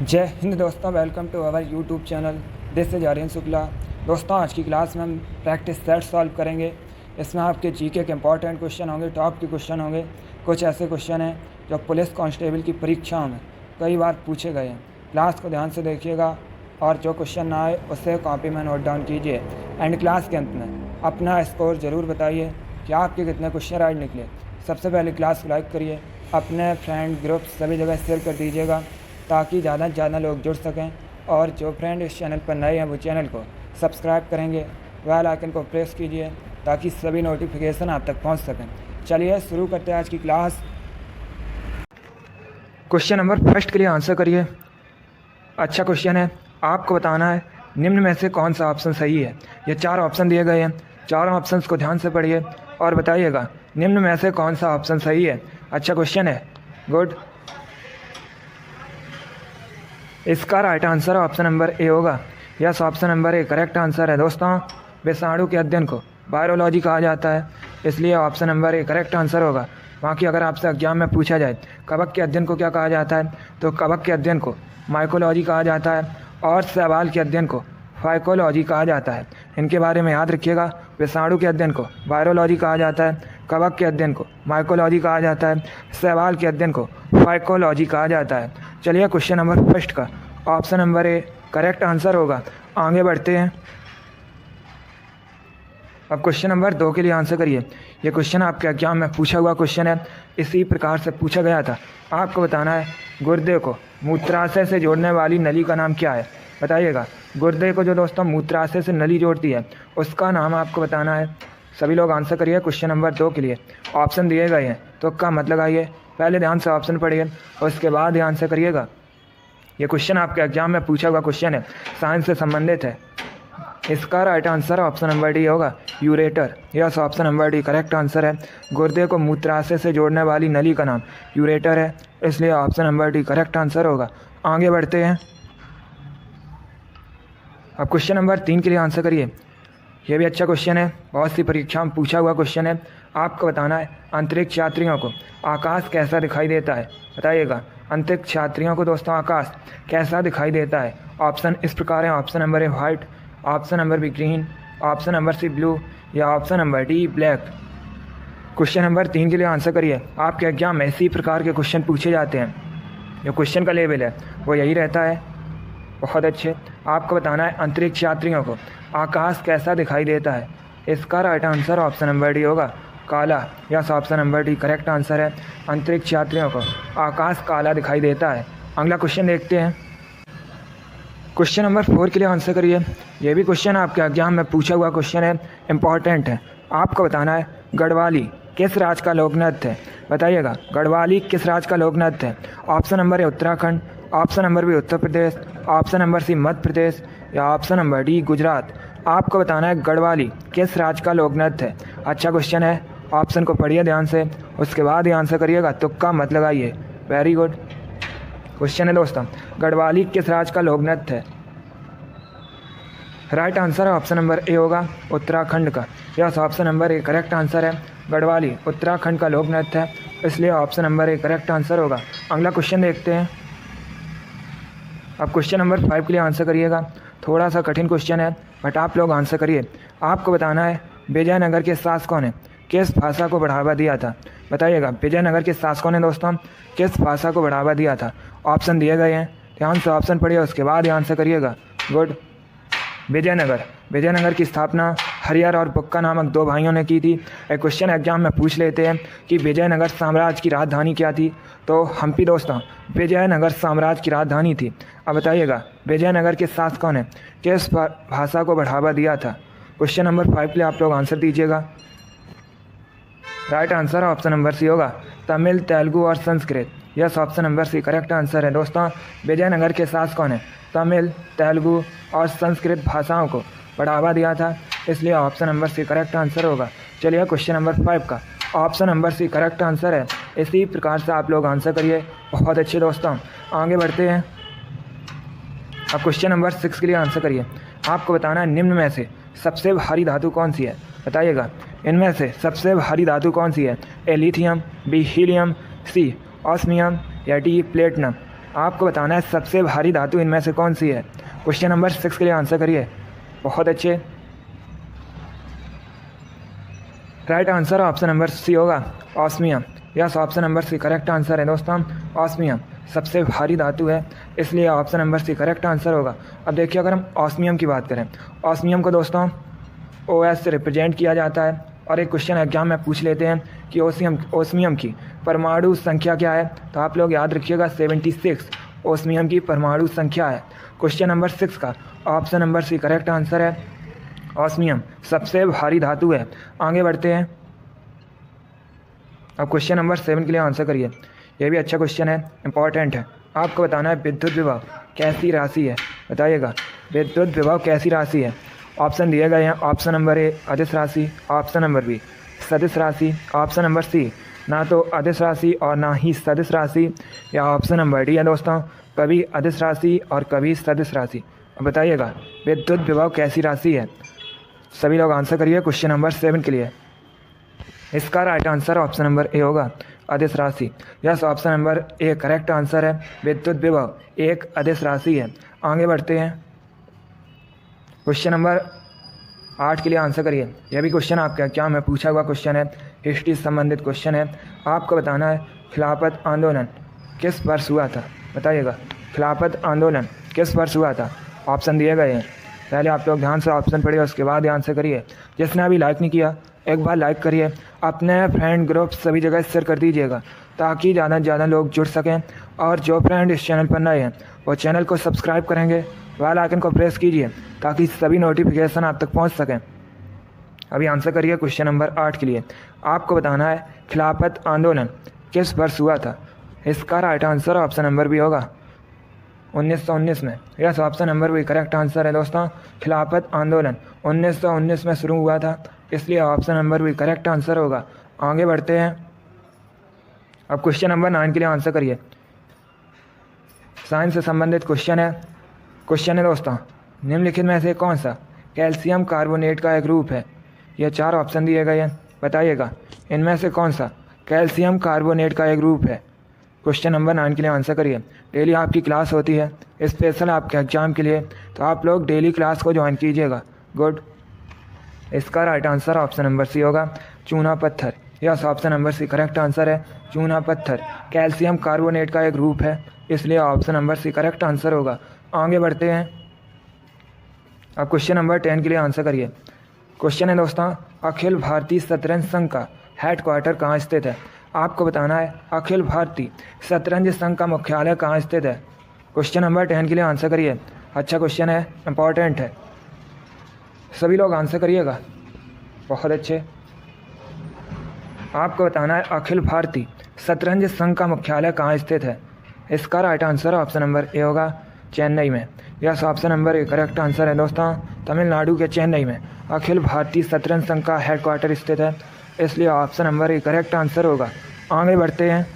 जय हिंद दोस्तों, welcome to our YouTube channel. This is Aryan Shukla. दोस्तों, आज की क्लास में हम प्रैक्टिस सेट सॉल्व करेंगे। इसमें आपके जीके के इंपॉर्टेंट क्वेश्चन होंगे, टॉप के क्वेश्चन होंगे। कुछ ऐसे क्वेश्चन हैं जो पुलिस कांस्टेबल की परीक्षाओं में कई बार पूछे गए हैं। क्लास को ध्यान से देखिएगा और जो क्वेश्चन ना आए उसे कॉपी में नोट डाउन कीजिए। एंड क्लास के अंत में अपना स्कोर ज़रूर बताइए कि आपके कितने क्वेश्चन राइट निकले। सबसे पहले क्लास को लाइक करिए, अपने फ्रेंड ग्रुप सभी जगह शेयर कर दीजिएगा ताकि ज़्यादा से ज़्यादा लोग जुड़ सकें। और जो फ्रेंड इस चैनल पर नए हैं वो चैनल को सब्सक्राइब करेंगे, बेल आइकन को प्रेस कीजिए ताकि सभी नोटिफिकेशन आप तक पहुंच सकें। चलिए शुरू करते हैं आज की क्लास। क्वेश्चन नंबर फर्स्ट के लिए आंसर करिए। अच्छा क्वेश्चन है, आपको बताना है निम्न में से कौन सा ऑप्शन सही है। ये 4 ऑप्शन दिए गए हैं, चारों ऑप्शंस को ध्यान से पढ़िए और बताइएगा निम्न में से कौन सा ऑप्शन सही है। अच्छा क्वेश्चन है, गुड। इसका right answer option number A होगा। Yes, option number A correct answer है। दोस्तों, विषाणु के अध्ययन को वायरोलॉजी कहा जाता है, इसलिए option number A correct answer होगा। बाकी अगर आपसे एग्जाम में पूछा जाए कवक के अध्ययन को क्या कहा जाता है, तो कवक के अध्ययन को माइकोलॉजी कहा जाता है और शैवाल के अध्ययन को फाइकोलॉजी कहा जाता है। इनके बारे में याद रखिएगा। विषाणु के अध्ययन को वायरोलॉजी कहा जाता है, कवक के अध्ययन को माइकोलॉजी कहा जाता है, शैवाल के अध्ययन को फाइकोलॉजी कहा जाता है। चलिए क्वेश्चन नंबर फर्स्ट का option number A correct answer होगा। आगे बढ़ते हैं। अब क्वेश्चन नंबर 2 के लिए आंसर करिए। ये क्वेश्चन आपके एग्जाम में पूछा हुआ क्वेश्चन है, इसी प्रकार से पूछा गया था। आपको बताना है गुर्दे को मूत्राशय से जोड़ने वाली नली का नाम क्या है। बताइएगा, गुर्दे को जो दोस्तों मूत्राशय से नली जोड़ती है उसका नाम आपको बताना है। सभी लोग आंसर करिए क्वेश्चन नंबर 2 के लिए। ऑप्शन दिए गए हैं तो का मत लगाइए, पहले ध्यान से ऑप्शन पढ़िए और उसके बाद ध्यान से करिएगा। ये क्वेश्चन आपके एग्जाम में पूछा हुआ क्वेश्चन है, साइंस से संबंधित है। इसका right answer option number D होगा, ureter. Yes, option number D correct answer है। गुर्दे को मूत्राशय से जोड़ने वाली नली का नाम यूरेटर है, इसलिए option number D correct answer होगा। आगे बढ़ते हैं। अब क्वेश्चन नंबर 3 के लिए आंसर करिए। यह भी अच्छा क्वेश्चन है, बहुत सी परीक्षा में पूछा हुआ क्वेश्चन है। आपको बताना है अंतरिक्ष यात्रियों को आकाश कैसा दिखाई देता है। बताइएगा, अंतरिक्ष यात्रियों को दोस्तों आकाश कैसा दिखाई देता है। ऑप्शन इस प्रकार है, option number A white, option number B green, option number C blue या option number D black. Question number 3 के लिए आंसर करिए। आपके एग्जाम में इसी प्रकार के क्वेश्चन पूछे जाते हैं, जो क्वेश्चन का लेवल है वो यही रहता है। बहुत अच्छे। आपको बताना है अंतरिक्ष यात्रियों को आकाश कैसा दिखाई देता है। इसका right answer option number D होगा, काला। Yes, option number D correct answer है। अंतरिक्ष यात्रियों को आकाश काला दिखाई देता है। अगला क्वेश्चन देखते हैं। क्वेश्चन नंबर 4 के लिए आंसर करिए। यह भी क्वेश्चन आपके एग्जाम में पूछा हुआ क्वेश्चन है, इंपॉर्टेंट है। आपको बताना है गढ़वाली किस राज्य का लोक नृत्य है। बताइएगा, गढ़वाली किस राज्य का लोक नृत्य है। Option number A Uttarakhand, option number B Uttar Pradesh, option number C Madhya Pradesh या ऑप्शन नंबर डी गुजरात। आपको बताना है गढ़वाली किस राज्य का लोक नृत्य है। अच्छा क्वेश्चन है, ऑप्शन को पढ़िए ध्यान से, उसके बाद ही आंसर करिएगा, तुक्का मत लगाइए। वेरी गुड क्वेश्चन है दोस्तों, गढ़वाली किस राज्य का लोक नृत्य है। राइट आंसर है ऑप्शन नंबर ए होगा, उत्तराखंड का। Yes, option number A correct answer है। गढ़वाली उत्तराखंड का लोक नृत्य है, इसलिए option number A correct answer होगा। अगला क्वेश्चन देखते हैं। अब क्वेश्चन नंबर 5 के लिए आंसर करिएगा। थोड़ा सा कठिन क्वेश्चन है बट आप लोग आंसर करिए। आपको बताना है विजयनगर के शासकों ने किस भाषा को बढ़ावा दिया था। बताइएगा, विजयनगर के शासकों ने दोस्तों किस भाषा को बढ़ावा दिया था। ऑप्शन दिए गए हैं, ध्यान से ऑप्शन पढ़िए, उसके बाद आंसर करिएगा। गुड। विजयनगर की स्थापना हरिहर और बुक्का नामक 2 भाइयों ने की थी। एक क्वेश्चन एग्जाम में पूछ लेते हैं कि विजयनगर साम्राज्य की राजधानी क्या थी, तो हम्पी दोस्तों विजयनगर साम्राज्य की राजधानी थी। अब बताइएगा, विजयनगर के शासकों ने किस भाषा को बढ़ावा दिया था। क्वेश्चन नंबर 5 के लिए आप लोग आंसर दीजिएगा। Right answer option number C होगा, तमिल, तेलुगु और Sanskrit. Yes, option number C correct answer है। दोस्तों, विजयनगर के शासकों ने तमिल, तेलुगु और संस्कृत भाषाओं को बढ़ावा दिया था, इसलिए option number C correct answer होगा। चलिए क्वेश्चन नंबर 5 का option number C correct answer है। इसी प्रकार से आप लोग आंसर करिए। बहुत अच्छे दोस्तों, आगे बढ़ते हैं। अब क्वेश्चन नंबर 6 के लिए आंसर करिए। आपको बताना है निम्न में से सबसे भारी धातु कौन सी है। बताइएगा, इनमें से सबसे भारी धातु कौन सी है। A lithium, B helium, C osmium या डी प्लेटिनम। आपको बताना है सबसे भारी धातु इनमें से कौन सी है। क्वेश्चन नंबर 6 के लिए आंसर करिए। बहुत अच्छे। Right answer option number C होगा, osmium. Yes, option number C correct answer है दोस्तों, ऑस्मियम सबसे भारी धातु है, इसलिए option number C correct answer होगा। अब देखिए, अगर हम ऑस्मियम की बात करें, ऑस्मियम को दोस्तों OS से रिप्रेजेंट किया जाता है। और एक क्वेश्चन एग्जाम में पूछ लेते हैं कि ओस्मियम की परमाणु संख्या क्या है, तो आप लोग याद रखिएगा 76 ओस्मियम की परमाणु संख्या है। क्वेश्चन नंबर 6 का option number C correct answer है, ऑस्मियम सबसे भारी धातु है। आगे बढ़ते हैं। अब क्वेश्चन नंबर 7 के लिए आंसर करिए। यह भी अच्छा क्वेश्चन है, इंपॉर्टेंट है। आपको बताना है विद्युत विभव कैसी राशि है, बताइएगा विद्युत विभव कैसी राशि है। ऑप्शन दिए गए हैं। ऑप्शन नंबर ए अदिश राशि, ऑप्शन नंबर बी सदिश राशि, ऑप्शन नंबर सी ना तो अदिश राशि और ना ही सदिश राशि, या ऑप्शन नंबर डी है दोस्तों कभी अदिश राशि और कभी सदिश राशि। अब बताइएगा विद्युत विभव कैसी राशि है। सभी लोग आंसर करिए क्वेश्चन नंबर 7 के लिए। इसका right answer option number A होगा, अदिश राशि। Yes, option number A correct answer है, विद्युत विभव एक अदिश राशि है। आगे बढ़ते हैं। क्वेश्चन नंबर 8 के लिए आंसर करिए। यह भी क्वेश्चन आपका क्या में पूछा हुआ क्वेश्चन है, हिस्ट्री संबंधित क्वेश्चन है। आपको बताना है खिलाफत आंदोलन किस वर्ष हुआ था, बताइएगा खिलाफत आंदोलन किस वर्ष हुआ था। ऑप्शन दिए गए हैं, पहले आप लोग ध्यान से ऑप्शन पढ़िए, उसके बाद आंसर करिए। जिसने अभी लाइक नहीं किया एक बार लाइक करिए, अपने फ्रेंड ग्रुप सभी जगह शेयर कर दीजिएगा ताकि ज़्यादा से ज़्यादा लोग जुड़ सकें। और जो फ्रेंड इस चैनल पर नए हैं वो चैनल को सब्सक्राइब करेंगे, बेल आइकन को प्रेस कीजिए ताकि सभी नोटिफिकेशन आप तक पहुंच सकें। अभी आंसर करिए क्वेश्चन नंबर 8 के लिए। आपको बताना है खिलाफत आंदोलन किस वर्ष हुआ था। इसका right answer option number B होगा, 1919 में। Yes, option number B correct answer है दोस्तों, खिलाफत आंदोलन 1919 में शुरू हुआ था, इसलिए option number B correct answer होगा। आगे बढ़ते हैं। अब क्वेश्चन नंबर 9 के लिए आंसर करिए। साइंस से संबंधित क्वेश्चन है दोस्तों, निम्नलिखित में से कौन सा कैल्शियम कार्बोनेट का एक रूप है। यह 4 ऑप्शन दिए गए हैं, बताइएगा इनमें से कौन सा कैल्शियम कार्बोनेट का एक रूप है। क्वेश्चन नंबर 9 के लिए आंसर करिए। डेली आपकी क्लास होती है स्पेशल आपके एग्जाम के लिए, तो आप लोग डेली क्लास को ज्वाइन कीजिएगा। गुड। इसका right answer option number C होगा, चूना पत्थर। Yes, option number C correct answer है, चूना पत्थर कैल्शियम कार्बोनेट का एक रूप है, इसलिए option number C correct answer होगा। आगे बढ़ते हैं। अब क्वेश्चन नंबर 10 के लिए आंसर करिए। क्वेश्चन है दोस्तों, अखिल भारतीय शतरंज संघ का हेडक्वार्टर कहाँ स्थित है। आपको बताना है अखिल भारतीय शतरंज संघ का मुख्यालय कहाँ स्थित है। क्वेश्चन नंबर 10 के लिए आंसर करिए। अच्छा क्वेश्चन है, इंपॉर्टेंट है, सभी लोग आंसर करिएगा। बहुत अच्छे। आपको बताना है अखिल भारतीय शतरंज संघ का मुख्यालय कहाँ स्थित है। इसका right answer option number A होगा, चेन्नई में। Yes, option number A correct answer है दोस्तों, तमिलनाडु के चेन्नई में अखिल भारतीय शतरंज संघ का हेडक्वार्टर स्थित है, इसलिए option number A correct answer होगा। आगे बढ़ते हैं।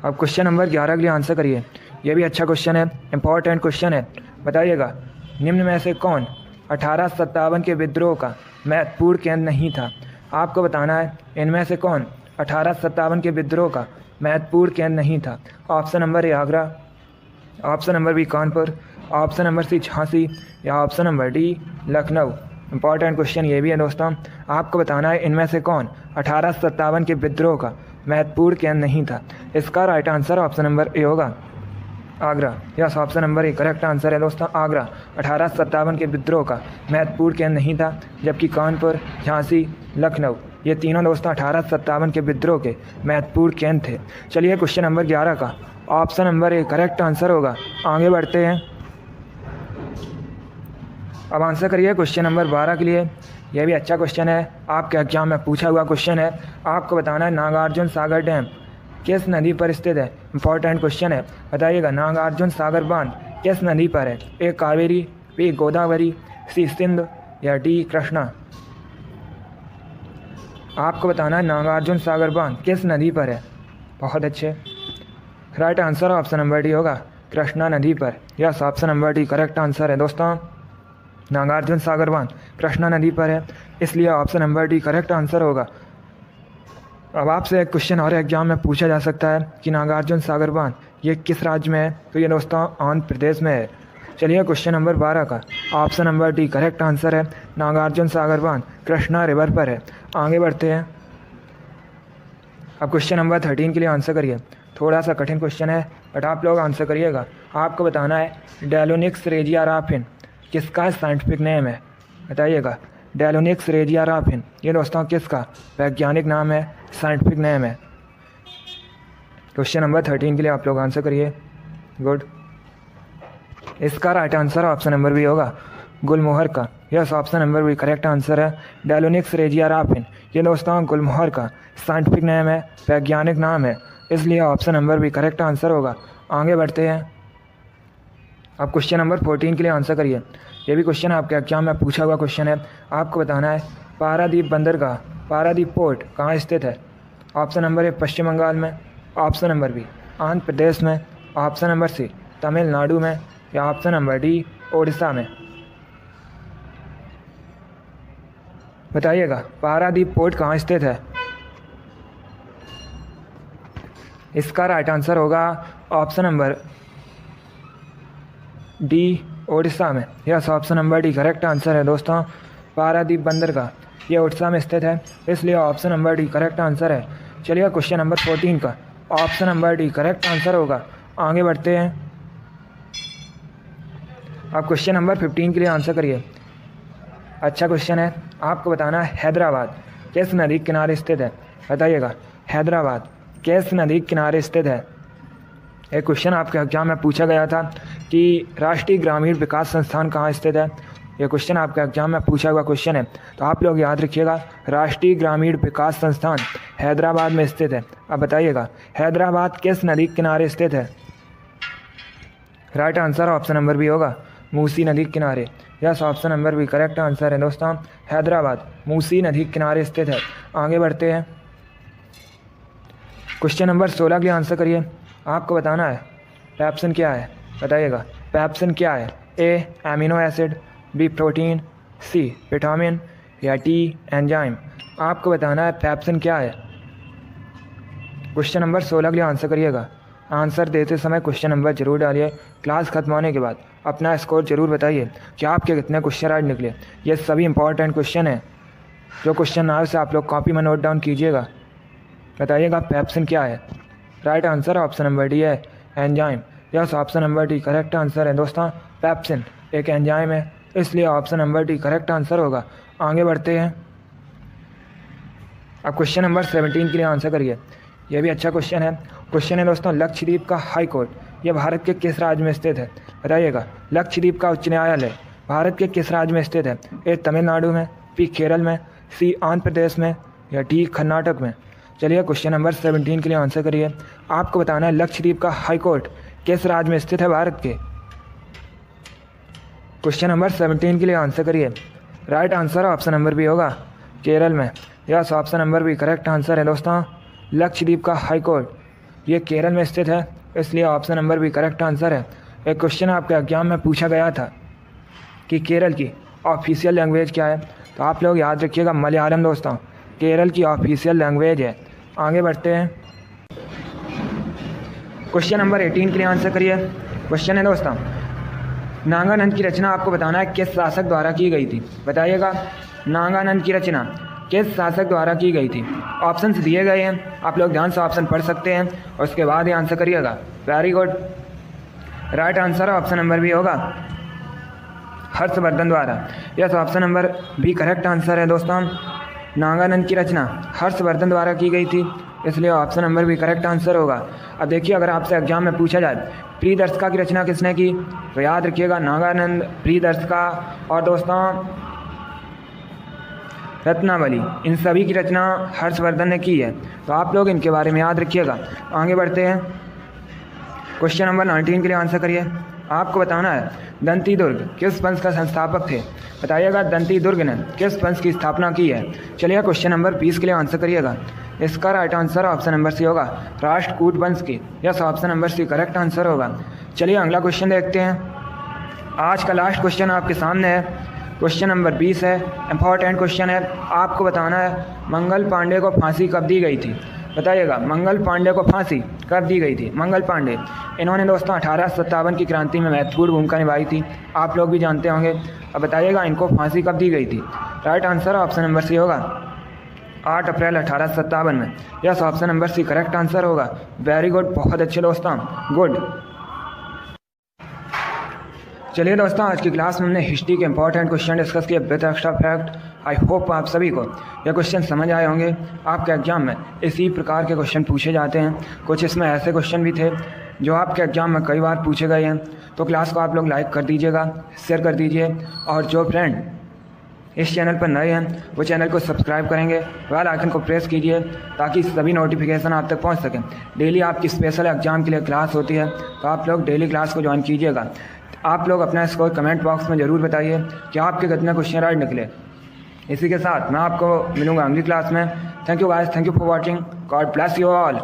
अब क्वेश्चन नंबर 11 के लिए आंसर करिए। यह भी अच्छा क्वेश्चन है, इंपॉर्टेंट क्वेश्चन है। बताइएगा निम्न में से कौन 1857 के विद्रोह का महत्वपूर्ण केंद्र नहीं था। आपको बताना है इनमें से कौन 1857 के विद्रोह का महत्वपूर्ण केंद्र नहीं था। Option number A Agra, option number B Kanpur, option number C Jhansi, या option number D Lucknow. Important question ये भी है दोस्तों। आपको बताना है इनमें से कौन 1857 के विद्रोह का महत्वपूर्ण केंद्र नहीं था। इसका right answer option number A होगा, Agra. Yes, option number A correct answer है दोस्तों, आगरा 1857 के विद्रोह का महत्वपूर्ण केंद्र नहीं था, जबकि कानपुर, झांसी, लखनऊ ये तीनों दोस्तों 1857 के विद्रोह के महत्वपूर्ण केंद्र थे। चलिए क्वेश्चन नंबर 11 का option number A correct answer होगा। आगे बढ़ते हैं। अब आंसर करिए क्वेश्चन नंबर 12 के लिए। यह भी अच्छा क्वेश्चन है, आपके एग्जाम में पूछा हुआ क्वेश्चन है। आपको बताना है नागार्जुन सागर डैम किस नदी पर स्थित है। इंपॉर्टेंट क्वेश्चन है, बताइएगा नागार्जुन सागर बांध किस नदी पर है। ए कावेरी, बी गोदावरी, सी सिंधु, या डी कृष्णा। आपको बताना है नागार्जुन सागर बांध किस नदी पर है। बहुत अच्छे। Right answer option number D होगा, कृष्णा नदी पर। Yes, option number D correct answer है दोस्तों, नागार्जुन सागर बांध कृष्णा नदी पर है, इसलिए option number D correct answer होगा। अब आपसे एक क्वेश्चन और एग्जाम में पूछा जा सकता है कि नागार्जुन सागर बांध ये किस राज्य में है? तो ये दोस्तों आंध्र प्रदेश में है। चलिए क्वेश्चन नंबर 12 का option number D correct answer है। नागार्जुन सागर बांध कृष्णा रिवर पर है। आगे बढ़ते हैं। अब क्वेश्चन नंबर 13 के लिए आंसर करिए। थोड़ा सा कठिन क्वेश्चन है बट आप लोग आंसर करिएगा। आपको बताना है डेलोनिक्स रेजिया राफिन किसका साइंटिफिक नेम है? बताइएगा। डेलोनिक्स रेजिया राफिन ये दोस्तों किसका वैज्ञानिक नाम है, साइंटिफिक नेम है? क्वेश्चन नंबर 13 के लिए आप लोग आंसर करिए। गुड। इसका right answer option number B होगा गुलमोहर का। Yes, option number B correct answer है। डेलोनिक्स रेजिया राफिन ये दोस्तों गुलमोहर का साइंटिफिक नेम है, वैज्ञानिक नाम है, इसलिए option number B correct answer होगा। आगे बढ़ते हैं। अब क्वेश्चन नंबर 14 के लिए आंसर करिए। ये भी क्वेश्चन आपके एग्जाम में पूछा हुआ क्वेश्चन है। आपको बताना है पारादीप बंदरगाह, पारादीप पोर्ट कहाँ स्थित है? ऑप्शन नंबर ए पश्चिम बंगाल में, option number B Andhra Pradesh में, ऑप्शन नंबर सी तमिलनाडु में, या ऑप्शन नंबर डी ओडिशा में? बताइएगा पारादीप पोर्ट कहाँ स्थित है? इसका राइट आंसर होगा ऑप्शन नंबर डी ओडिशा में। Yes, option number D correct answer है दोस्तों। पारादीप बंदरगाह ये ओडिशा में स्थित है, इसलिए option number D correct answer है। चलिए क्वेश्चन नंबर 14 का option number D correct answer होगा। आगे बढ़ते हैं। अब क्वेश्चन नंबर 15 के लिए आंसर करिए। अच्छा क्वेश्चन है। आपको बताना है हैदराबाद किस नदी के किनारे स्थित है? बताइएगा हैदराबाद किस नदी के किनारे स्थित है? एक क्वेश्चन आपके एग्जाम में पूछा गया था कि राष्ट्रीय ग्रामीण विकास संस्थान कहाँ स्थित है? ये क्वेश्चन आपके एग्जाम में पूछा हुआ क्वेश्चन है, तो आप लोग याद रखिएगा राष्ट्रीय ग्रामीण विकास संस्थान हैदराबाद में स्थित है। अब बताइएगा हैदराबाद किस नदी के किनारे स्थित है? Right answer option number B होगा मूसी नदी के किनारे। Yes, option number B correct answer है दोस्तों। हैदराबाद मूसी नदी के किनारे स्थित है। आगे बढ़ते हैं। क्वेश्चन नंबर 16 के लिए आंसर करिए। आपको बताना है पेप्सिन क्या है? बताइएगा पेप्सिन क्या है? A amino acid, B protein, C vitamin, या डी एंजाइम? आपको बताना है पेप्सिन क्या है। क्वेश्चन नंबर 16 के लिए आंसर करिएगा। आंसर देते समय क्वेश्चन नंबर जरूर डालिए। क्लास खत्म होने के बाद अपना स्कोर जरूर बताइए कि आपके कितने क्वेश्चन आज निकले। ये सभी इंपॉर्टेंट क्वेश्चन है। जो क्वेश्चन आए से आप लोग कॉपी में नोट डाउन कीजिएगा। बताइएगा पेप्सिन क्या है? Right answer option number D है enzyme. Yes, option number D correct answer है दोस्तों। पेप्सिन एक एंजाइम है, इसलिए option number D correct answer होगा। आगे बढ़ते हैं। अब क्वेश्चन नंबर 17 के लिए आंसर करिए। यह भी अच्छा क्वेश्चन है। क्वेश्चन है दोस्तों लक्षद्वीप का हाई कोर्ट ये भारत के किस राज्य में स्थित है? बताइएगा लक्षद्वीप का उच्च न्यायालय भारत के किस राज्य में स्थित है? ए तमिलनाडु में, बी केरल में, सी आंध्र प्रदेश में, या डी कर्नाटक में? चलिए क्वेश्चन नंबर 17 के लिए आंसर करिए। आपको बताना है लक्षद्वीप का हाई कोर्ट किस राज्य में स्थित है भारत के? क्वेश्चन नंबर 17 के लिए आंसर करिए। Right answer option number B होगा केरल में। Yes, option number B correct answer है दोस्तों। लक्षद्वीप का हाई कोर्ट ये केरल में स्थित है, इसलिए option number B correct answer है। एक क्वेश्चन आपके एग्जाम में पूछा गया था कि केरल की ऑफिशियल लैंग्वेज क्या है? तो आप लोग याद रखिएगा मलयालम दोस्तों केरल की ऑफिशियल लैंग्वेज है। आगे बढ़ते हैं। क्वेश्चन नंबर 18 के लिए आंसर करिए। क्वेश्चन है दोस्तों नागानंद की रचना आपको बताना है किस शासक द्वारा की गई थी? बताइएगा नागानंद की रचना किस शासक द्वारा की गई थी? ऑप्शंस दिए गए हैं, आप लोग ध्यान से ऑप्शन पढ़ सकते हैं और उसके बाद ही आंसर करिएगा। Very good. Right answer option number B होगा हर्षवर्धन द्वारा। Yes, option number B correct answer है दोस्तों। नागानंद की रचना हर्षवर्धन द्वारा की गई थी, इसलिए option number B correct answer होगा। अब देखिए अगर आपसे एग्जाम में पूछा जाए प्रियदर्शिका की रचना किसने की? तो याद रखिएगा नागानंद, प्रियदर्शिका और दोस्तों रत्नावली, इन सभी की रचना हर्षवर्धन ने की है, तो आप लोग इनके बारे में याद रखिएगा। आगे बढ़ते हैं। क्वेश्चन नंबर 19 के लिए आंसर करिए। आपको बताना है दंती दुर्ग किस वंश का संस्थापक थे? बताइएगा दंती दुर्ग ने किस वंश की स्थापना की है? चलिए क्वेश्चन नंबर 20 के लिए आंसर करिएगा। इसका right answer option number C होगा राष्ट्रकूट वंश की। Yes, option number C correct answer होगा। चलिए अगला क्वेश्चन देखते हैं। आज का लास्ट क्वेश्चन आपके सामने है। क्वेश्चन नंबर 20 है, इम्पॉर्टेंट क्वेश्चन है। आपको बताना है मंगल पांडे को फांसी कब दी गई थी। बताइएगा, मंगल पांडे को फांसी कब दी गई थी। मंगल पांडे, इन्होंने दोस्तों 1857 की क्रांति में महत्वपूर्ण भूमिका निभाई थी, आप लोग भी जानते होंगे। अब बताइएगा इनको फांसी कब दी गई थी। Right answer option number C होगा, 8 अप्रैल 1857 में। Yes, option number C correct answer होगा। वेरी गुड, बहुत अच्छे दोस्तों, गुड। चलिए दोस्तों, आज की क्लास में हमने हिस्ट्री के इंपॉर्टेंट क्वेश्चन डिस्कस किए with extra fact. I hope आप सभी को ये क्वेश्चन समझ आए होंगे। आपके एग्जाम में इसी प्रकार के क्वेश्चन पूछे जाते हैं। कुछ इसमें ऐसे क्वेश्चन भी थे जो आपके एग्जाम में कई बार पूछे गए हैं। तो क्लास को आप लोग लाइक कर दीजिएगा, शेयर कर दीजिए, और जो फ्रेंड इस चैनल पर नए हैं वो चैनल को सब्सक्राइब करेंगे, बेल आइकन को प्रेस कीजिए ताकि सभी नोटिफिकेशन आप तक पहुंच सकें। डेली आपकी स्पेशल एग्जाम के लिए क्लास होती है, तो आप लोग डेली क्लास को ज्वाइन कीजिएगा। आप लोग अपना स्कोर कमेंट बॉक्स में ज़रूर बताइए कि आपके कितने क्वेश्चन राइट निकले। इसी के साथ मैं आपको मिलूंगा अगली क्लास में। Thank you guys, thank you for watching, God bless you all.